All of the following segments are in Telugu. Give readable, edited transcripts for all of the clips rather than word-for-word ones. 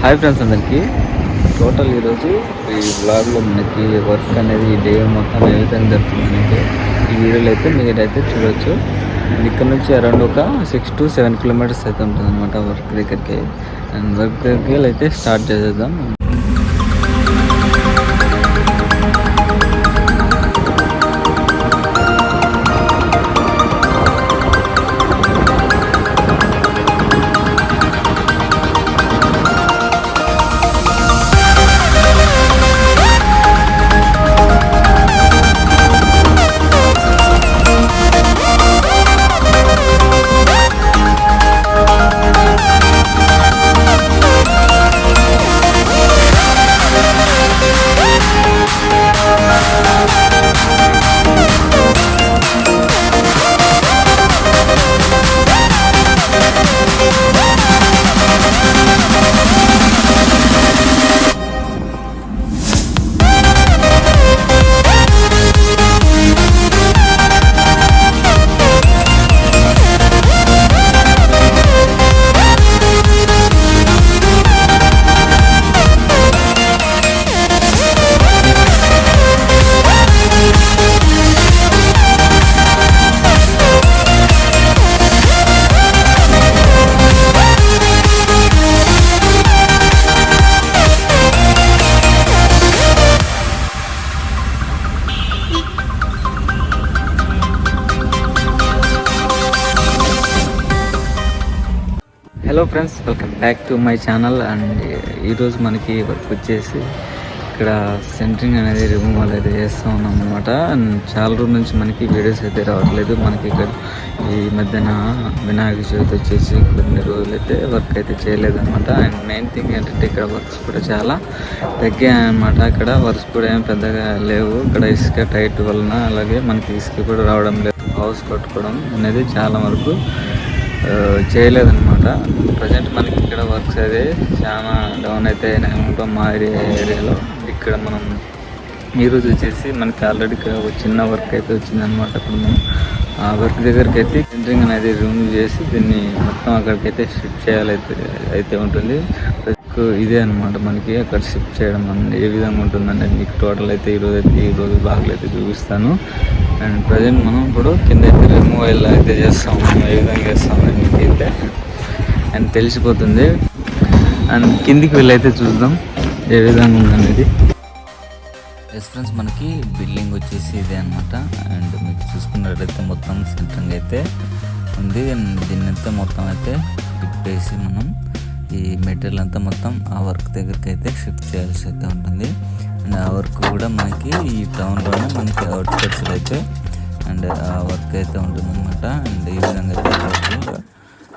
హాయ్ ఫ్రెండ్స్ అందరికీ. టోటల్ ఈరోజు ఈ బ్లాగ్లో మనకి వర్క్ అనేది ఈ డే మొత్తం ఏ విధంగా జరుగుతుందనైతే ఈ వీడియోలో అయితే మీరైతే చూడొచ్చు. ఇక్కడ నుంచి అరౌండ్ ఒక 6 to 7 కిలోమీటర్స్ అయితే ఉంటుంది అనమాట వర్క్ దగ్గరికి. అండ్ వర్క్ దగ్గరికి అయితే స్టార్ట్ చేసేద్దాం. Hello friends, welcome back to my channel. And ఈరోజు మనకి వర్క్ వచ్చేసి ఇక్కడ సెంటరింగ్ అనేది రిమూవల్ అయితే చేస్తూ ఉన్నాం అనమాట. అండ్ చాలా రోజుల నుంచి మనకి వీడియోస్ అయితే రావట్లేదు. మనకి ఇక్కడ ఈ మధ్యన వినాయక చవితి వచ్చేసి కొన్ని రోజులు అయితే వర్క్ అయితే చేయలేదన్నమాట. అండ్ మెయిన్ థింగ్ ఏంటంటే ఇక్కడ వర్క్స్ కూడా చాలా తగ్గాయన్నమాట. ఇక్కడ వర్క్స్ కూడా ఏం పెద్దగా లేవు. ఇక్కడ ఇసుక టైట్ వలన అలాగే మనకి ఇసుక కూడా రావడం లేదు. హౌస్ కట్టుకోవడం అనేది చాలా వరకు చేయలేదన్నమాట. ప్రజెంట్ మనకి ఇక్కడ వర్క్స్ అయితే చాలా డౌన్ అయితే అయినాయి మా ఏరియాలో. ఇక్కడ మనం ఈరోజు వచ్చేసి మనకి ఆల్రెడీ ఇక్కడ ఒక చిన్న వర్క్ అయితే వచ్చిందనమాట. ఇప్పుడు మనం ఆ వర్క్ దగ్గరికి అయితే సెంటరింగ్ అనేది రిమూవ్ చేసి దీన్ని మొత్తం అక్కడికైతే షిఫ్ట్ చేయాలైతే అయితే ఉంటుంది. ఇదే అనమాట మనకి అక్కడ షిఫ్ట్ చేయడం అనేది ఏ విధంగా ఉంటుందనేది మీకు టోటల్ అయితే ఈరోజు భాగాలు అయితే చూపిస్తాను. అండ్ ప్రజెంట్ మనం ఇప్పుడు కింద అయితే రిమూవల్ అయితే చేస్తాము. ఏ విధంగా చేస్తామని మీకు అయితే అండ్ తెలిసిపోతుంది. అండ్ కిందికి వెళ్ళైతే చూద్దాం ఏ విధంగా ఉందనేది. ఎస్ ఫ్రెండ్స్, మనకి బిల్డింగ్ వచ్చేసి ఇదే అనమాట. అండ్ మీకు చూసుకున్నట్లయితే మొత్తం సెంటరింగ్ అయితే ఉంది. అండ్ దీన్ని మొత్తం అయితే తిప్పేసి మనం ఈ మెటీరియల్ అంతా మొత్తం ఆ వర్క్ దగ్గరికి అయితే షిఫ్ట్ చేయాల్సి అయితే ఉంటుంది. అండ్ ఆ వర్క్ కూడా మనకి ఈ టౌన్లోనే మనకి అవుట్స్కట్స్లో అయితే అండ్ ఆ వర్క్ అయితే ఉంటుందన్నమాట. అండ్ ఈ విధంగా అయితే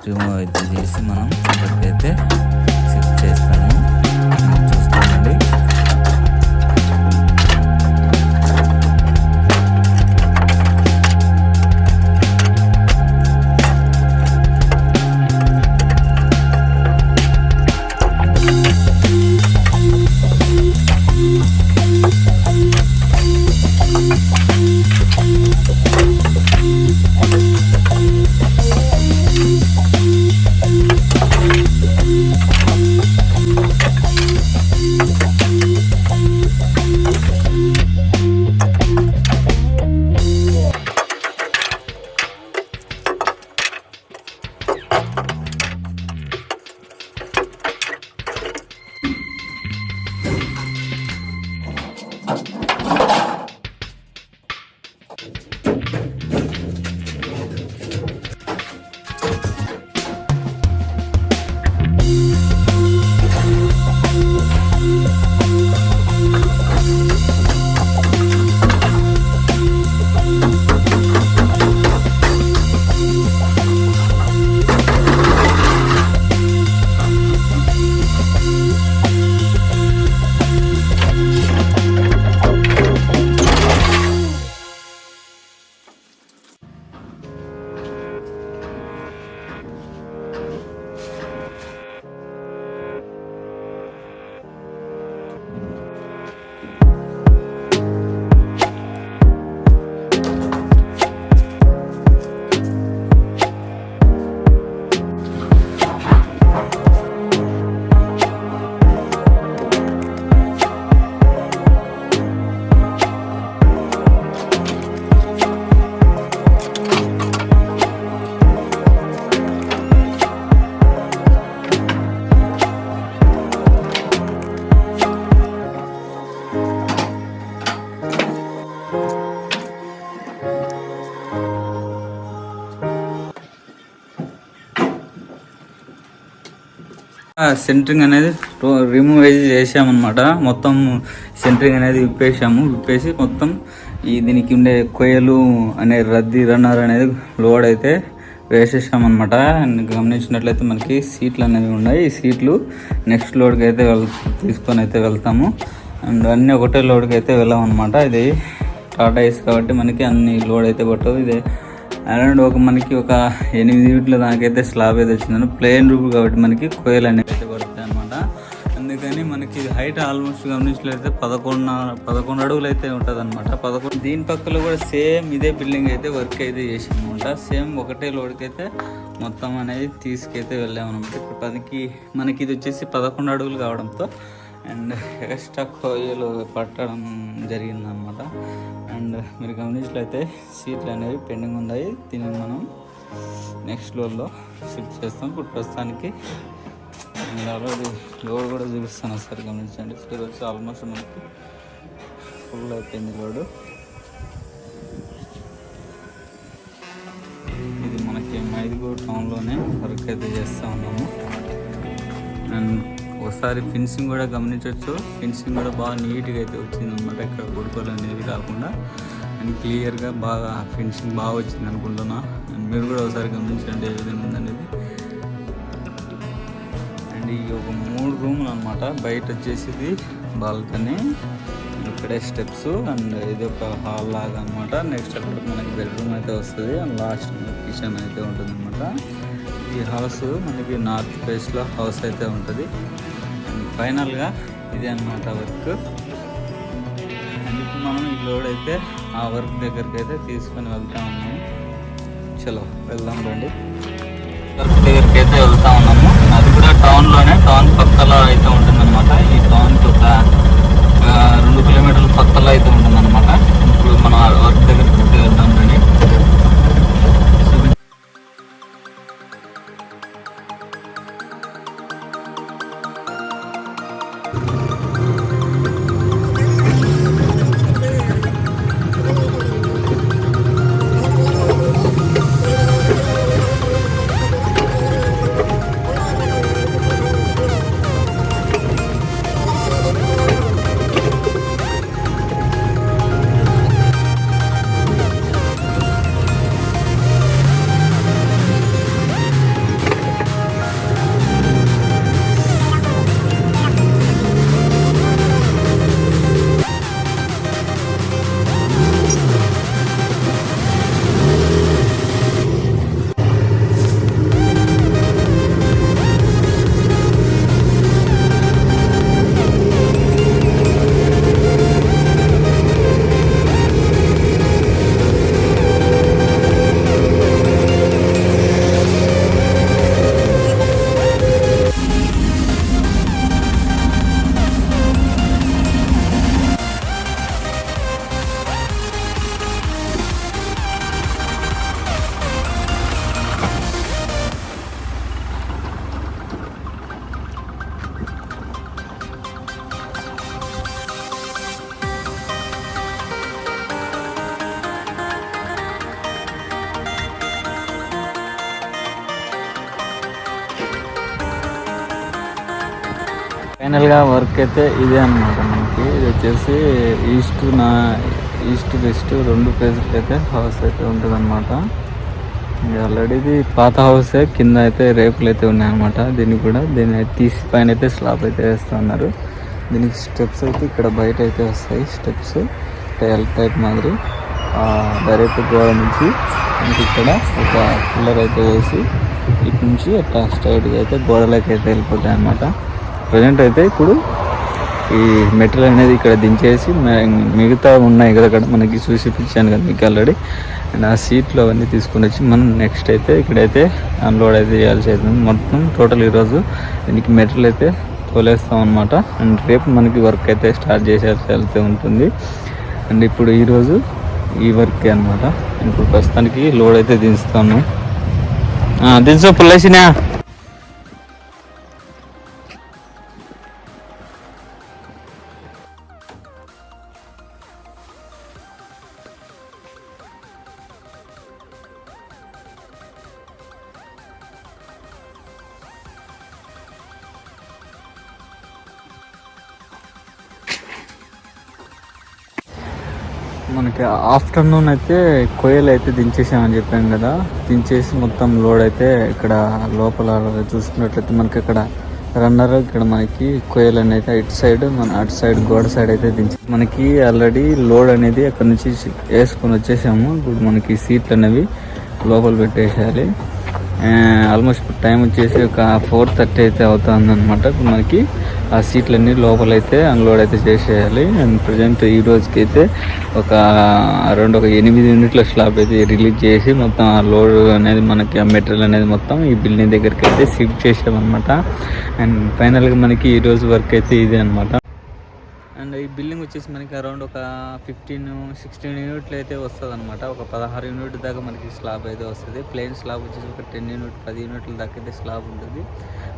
రిమూవ్ అయితే చేసి మనం ఇక్కడికైతే షిఫ్ట్ చేస్తాము. చూస్తామండి. సెంటరింగ్ అనేది రిమూవ్ చేసామన్నమాట. మొత్తం సెంటరింగ్ అనేది విప్పేసి మొత్తం దీనికి ఉండే కొయ్యలు అనే రద్దీ రన్నర్ అనేది లోడ్ అయితే వేసేసామన్నమాట. గమనించినట్లయితే మనకి సీట్లు అనేవి ఉన్నాయి. ఈ సీట్లు నెక్స్ట్ లోడ్కి అయితే తీసుకొని అయితే వెళ్తాము. అండ్ అన్నీ ఒకటే లోడ్కి అయితే వెళ్ళామన్నమాట. ఇది టాటా ఏస్ కాబట్టి మనకి అన్ని లోడ్ అయితే పట్టవు. ఇది అరౌండ్ మనకి ఒక 8 ఫీట్ల దానికైతే స్లాబ్ అయితే వచ్చిందని ప్లేన్ రూప్ కాబట్టి మనకి కోయలు అనేవి అయితే పడుతాయి అనమాట. అందుకని మనకి హైట్ ఆల్మోస్ట్ గమనించినట్లయితే 11 అడుగులు అయితే ఉంటుంది అనమాట. 11 దీని పక్కలో కూడా సేమ్ ఇదే బిల్డింగ్ అయితే వర్క్ అయితే చేసామన్నమాట. సేమ్ ఒకటే లోడ్కి అయితే మొత్తం అనేది తీసుకైతే వెళ్ళామన్నమాట. ఇప్పుడు మనకి ఇది వచ్చేసి 11 అడుగులు కావడంతో అండ్ ఎక్స్ట్రా కోయలు పట్టడం జరిగిందనమాట. అండ్ మీరు గమనించినట్లయితే సీట్లు అనేవి పెండింగ్ ఉన్నాయి. దీన్ని మనం నెక్స్ట్ ఫ్లోర్లో షిఫ్ట్ చేస్తాం. ఇప్పుడు ప్రస్తుతానికి ఆల్రెడీ లోడ్ కూడా చూపిస్తాను, ఒకసారి గమనించండి. ఇది వచ్చి ఆల్మోస్ట్ మనకి ఫుల్ అయిపోయింది లోడు. ఇది మనకి మైదుగూరు టౌన్లోనే వర్క్ అయితే చేస్తూ ఉన్నాము. అండ్ ఒకసారి ఫినిషింగ్ కూడా గమనించవచ్చు. ఫినిషింగ్ కూడా బాగా నీట్గా అయితే వచ్చింది అనమాట. ఇక్కడ గుడిపలు అనేవి కాకుండా అండ్ క్లియర్గా బాగా ఫినిషింగ్ బాగా వచ్చింది అనుకుంటున్నా. అండ్ మీరు కూడా ఒకసారి గమనించండి ఏ విధంగా ఉందనేది. అండ్ ఈ ఒక 3 రూములు అనమాట. బయట వచ్చేసి ఇది బాల్కనీ, ఇక్కడే స్టెప్స్ అండ్ ఇది ఒక హాల్ లాగా అనమాట. నెక్స్ట్ అక్కడ మనకి బెడ్రూమ్ అయితే వస్తుంది అండ్ లాస్ట్ కిచెన్ అయితే ఉంటుంది అనమాట. ఈ హౌస్ మనకి నార్త్ ఫేస్లో హౌస్ అయితే ఉంటుంది. అండ్ ఫైనల్గా ఇదే అనమాట వర్క్. అండ్ ఇప్పుడు మనం ఈ లోడ్ అయితే ఆ వర్క్ దగ్గరికి అయితే తీసుకొని వెళ్తా ఉన్నాము. చలో వెళ్దాం రండి. వర్క్ దగ్గరికి అయితే వెళ్తా ఉన్నాము. అది కూడా టౌన్లోనే, టౌన్ పక్కలో అయితే ఉంటుందన్నమాట. ఈ టౌన్కి ఒక 2 కిలోమీటర్ల పక్కలో అయితే ఉంటుందన్నమాట. ఇప్పుడు మనం ఆ వర్క్ దగ్గరికి అయితే వెళ్దాం రండి. ఫైనల్గా వర్క్ అయితే ఇదే అనమాట. మనకి ఇది వచ్చేసి ఈస్ట్ వెస్ట్ 2 ఫేజ్లు అయితే హౌస్ అయితే ఉంటుంది అనమాట. ఆల్రెడీ ఇది పాత హౌసే, కింద అయితే రేకులు అయితే ఉన్నాయన్నమాట. దీన్ని తీసి పైన అయితే స్లాబ్ అయితే వేస్తూ ఉన్నారు. దీనికి స్టెప్స్ అయితే ఇక్కడ బయట అయితే వస్తాయి. స్టెప్స్ ఎల్ టైప్ మాదిరి డైరెక్ట్ గోడ నుంచి మనకి ఇక్కడ ఒక పిల్లర్ అయితే వేసి ఇటు నుంచి అట్లా స్ట్రైట్గా అయితే గోడలకి అయితే వెళ్ళిపోతాయి అన్నమాట. ప్రజెంట్ అయితే ఇప్పుడు ఈ మెటీరియల్ అనేది ఇక్కడ దించేసి మిగతా ఉన్నాయి కదా అక్కడ మనకి చూసిపించాను కదా మీకు ఆల్రెడీ. అండ్ ఆ సీట్లు అవన్నీ తీసుకుని వచ్చి మనం నెక్స్ట్ అయితే ఇక్కడైతే అన్లోడ్ అయితే చేయాల్సి అవుతుంది. మొత్తం టోటల్ ఈరోజు దీనికి మెటీరియల్ అయితే తోలేస్తాం అనమాట. అండ్ రేపు మనకి వర్క్ అయితే స్టార్ట్ చేసేసి వెళ్తూ ఉంటుంది. అండ్ ఇప్పుడు ఈరోజు ఈ వర్క్ అనమాట. ఇప్పుడు ప్రస్తుతానికి లోడ్ అయితే దించుతాను. దించు పుల్లేసినా. మనకి ఆఫ్టర్నూన్ అయితే కొయ్యలు అయితే దించేసామని చెప్పాం కదా, దించేసి మొత్తం లోడ్ అయితే ఇక్కడ లోపల చూసుకున్నట్లయితే మనకి ఇక్కడ రన్నర్, ఇక్కడ మనకి కొయ్యలు అనేది ఇటు సైడ్ అటు సైడ్ గోడ సైడ్ అయితే దించి మనకి ఆల్రెడీ లోడ్ అనేది అక్కడ నుంచి వేసుకొని వచ్చేసాము. ఇప్పుడు మనకి సీట్లు అనేవి లోపల పెట్టేసేయాలి. ఆల్మోస్ట్ ఇప్పుడు టైం వచ్చేసి ఒక 4:30 అయితే అవుతుంది అనమాట. ఇప్పుడు మనకి ఆ సీట్లన్నీ లోపలైతే అన్లోడ్ అయితే చేసేయాలి. అండ్ ప్రజెంట్ ఈ రోజుకి అయితే ఒక 8 యూనిట్ల స్లాబ్ అయితే రిలీజ్ చేసి మొత్తం ఆ లోడ్ అనేది మనకి ఆ మెటీరియల్ అనేది మొత్తం ఈ బిల్డింగ్ దగ్గరికి అయితే షిఫ్ట్ చేసామన్నమాట. అండ్ ఫైనల్గా మనకి ఈ రోజు వర్క్ అయితే ఇదే అనమాట. అండ్ ఈ బిల్డింగ్ వచ్చేసి మనకి అరౌండ్ ఒక 15-16 యూనిట్లు అయితే వస్తుంది అనమాట. ఒక 16 యూనిట్ దాకా మనకి స్లాబ్ అయితే వస్తుంది. ప్లెయిన్ స్లాబ్ వచ్చేసి ఒక 10 యూనిట్ల దాకా అయితే స్లాబ్ ఉంటుంది.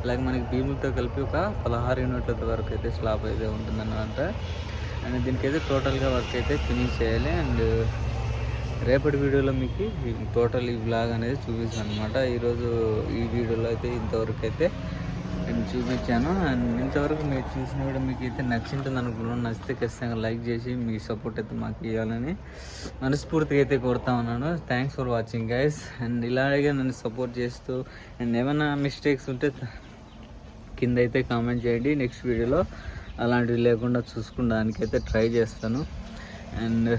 అలాగే మనకి బీములతో కలిపి ఒక 16 యూనిట్ల వరకు అయితే స్లాబ్ అయితే ఉంటుంది అనమాట. అండ్ దీనికైతే టోటల్గా వర్క్ అయితే ఫినిష్ చేయాలి. అండ్ రేపటి వీడియోలో మీకు టోటల్ ఈ బ్లాగ్ అనేది చూపిస్తాను అనమాట. ఈరోజు ఈ వీడియోలో అయితే ఇంతవరకు అయితే నేను చూపించాను. అండ్ ఇంతవరకు మీరు చూసిన కూడా మీకు అయితే నచ్చింటుంది అనుకున్నాను. నచ్చితే ఖచ్చితంగా లైక్ చేసి మీ సపోర్ట్ అయితే మాకు ఇవ్వాలని మనస్ఫూర్తిగా అయితే కోరుతా ఉన్నాను. Thanks for watching guys. And ఇలాగే నన్ను సపోర్ట్ చేస్తూ అండ్ ఏమైనా మిస్టేక్స్ ఉంటే కింద అయితే కామెంట్ చేయండి. నెక్స్ట్ వీడియోలో అలాంటివి లేకుండా చూసుకోవడానికి అయితే ట్రై చేస్తాను. అండ్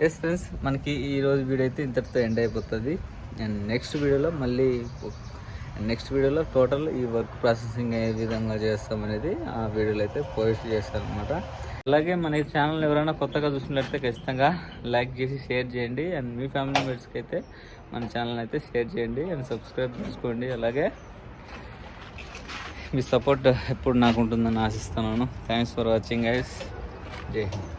ఎస్ ఫ్రెండ్స్, మనకి ఈరోజు వీడియో అయితే ఇంతటితో ఎండ్ అయిపోతుంది. అండ్ నెక్స్ట్ వీడియోలో టోటల్ ఈ వర్క్ ప్రాసెసింగ్ ఏ విధంగా చేస్తామనేది ఆ వీడియోలో అయితే పోస్ట్ చేస్తాను అనమాట. అలాగే మన ఈ ఛానల్ ఎవరైనా కొత్తగా చూసినట్లయితే ఖచ్చితంగా లైక్ చేసి షేర్ చేయండి. అండ్ మీ ఫ్యామిలీ మెంబర్స్కి అయితే మన ఛానల్ అయితే షేర్ చేయండి అండ్ సబ్స్క్రైబ్ చేసుకోండి. అలాగే మీ సపోర్ట్ ఎప్పుడు నాకు ఉంటుందని ఆశిస్తున్నాను. Thanks for watching guys. జై హింద్.